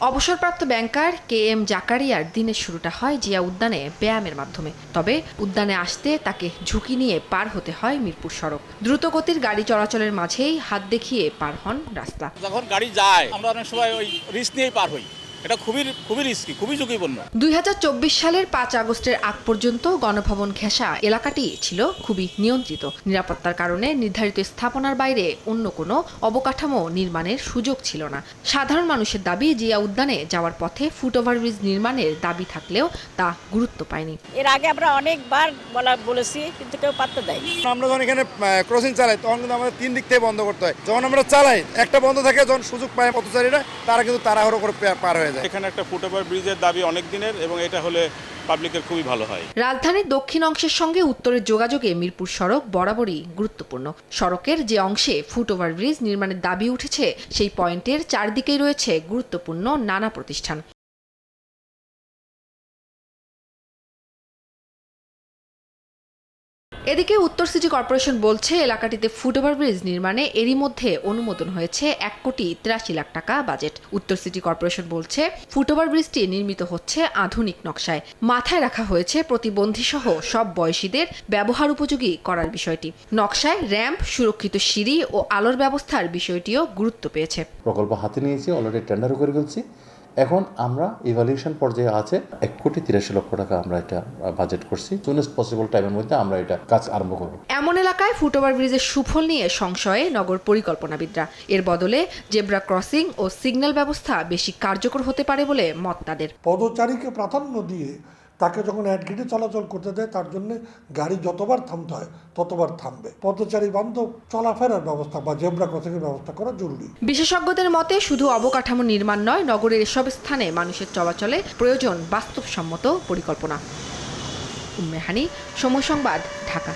অবসরপ্রাপ্ত ব্যাংকার KM জাকারিয়ার দিনের শুরুটা হয় জিয়া উদ্যানে ব্যায়ামের মাধ্যমে। তবে উদ্যানে আসতে তাকে ঝুঁকি নিয়ে পার হতে হয় মিরপুর সড়ক। দ্রুতগতির গাড়ি চলাচলের মাঝেই হাত দেখিয়ে পার হন রাস্তা। যখন গাড়ি যায় আমরা অনেক সময় ওই রিস্ক নিয়েই পার হই। এটা খুবই রিস্কি, খুবই ঝুঁকিপূর্ণ। 2024 সালের 5 আগস্টের আগ পর্যন্ত গণভবন ঘেঁষা এলাকাটি ছিল খুবই নিয়ন্ত্রিত। নিরাপত্তার কারণে নির্ধারিত স্থাপনার বাইরে অন্য কোনো অবকাঠামো নির্মাণের সুযোগ ছিল না। সাধারণ মানুষের দাবি, জিয়া উদ্যানে যাওয়ার পথে ফুটওভারব্রিজ নির্মাণের দাবি থাকলেও তা গুরুত্ব পায়নি। এর আগে আমরা অনেকবার বলেছি, কিন্তু কেউ পাত্তা দেয়নি। আমরা যখন এখানে ক্রসিং চালাই তখন কিন্তু আমাদের 3 দিক থেকে বন্ধ করতে হয়। যখন আমরা চালাই একটা বন্ধ থাকে, যখন সুযোগ পায় পথচারীরা তারা কিন্তু তাড়াহুড়ো করে পার হয়ে যায়। এখানে একটা ফুটওভার ব্রিজের দাবি অনেক দিনের, এবং এটা হলে পাবলিকের খুবই ভালো হয়। রাজধানীর দক্ষিণ অংশের সঙ্গে উত্তরের যোগাযোগে মিরপুর সড়ক বরাবরই গুরুত্বপূর্ণ। সড়কের যে অংশে ফুটওভারব্রিজ নির্মাণের দাবি উঠেছে সেই পয়েন্টের চারদিকেই রয়েছে গুরুত্বপূর্ণ নানা প্রতিষ্ঠান। এদিকে উত্তর সিটি কর্পোরেশন বলছে, এলাকাটিতে ফুটওভারব্রিজ নির্মাণে এরই মধ্যে অনুমোদন হয়েছে 1,83 লাখ টাকা বাজেট। উত্তর সিটি কর্পোরেশন বলছে, ফুটওভারব্রিজটি নির্মিত হচ্ছে আধুনিক নকশায়। মাথায় রাখা হয়েছে প্রতিবন্ধীসহ সব বয়সীদের ব্যবহার উপযোগী করার বিষয়টি। নকশায় র্যাম্প, সুরক্ষিত সিঁড়ি ও আলোর ব্যবস্থার বিষয়টিও গুরুত্ব পেয়েছে। প্রকল্প হাতে নিয়েছি, অলরেডি টেন্ডারও করে ফেলছি। এখন আমরা ইভ্যালুয়েশন পর্যায়ে আছে 1,83 লক্ষ টাকা আমরা এটা বাজেট করছি। সুনেস্ট পসিবল টাইমের মধ্যে আমরা এটা কাজ আরম্ভ করব। এমন এলাকায় ফুটওভারব্রিজের সুফল নিয়ে সংশয়ে নগর পরিকল্পনাবিদরা। এর বদলে জেব্রা ক্রসিং ও সিগন্যাল ব্যবস্থা বেশি কার্যকর হতে পারে বলে মত তাদের। পদচারীকে প্রাধান্য দিয়ে তাকে যখন অ্যাডগেটে চলাচল করতে দেয়, তার জন্য গাড়ি যতবার থামতে হয় ততবার থামবে। পদচারী বান্ধব চলাফেরার ব্যবস্থা বা জেব্রা ক্রসিংয়ের ব্যবস্থা করা জরুরি। বিশেষজ্ঞদের মতে, শুধু অবকাঠামো নির্মাণ নয়, নগরের এসব স্থানে মানুষের চলাচলে প্রয়োজন বাস্তবসম্মত পরিকল্পনা। উম্মে হানি, সময় সংবাদ, ঢাকা।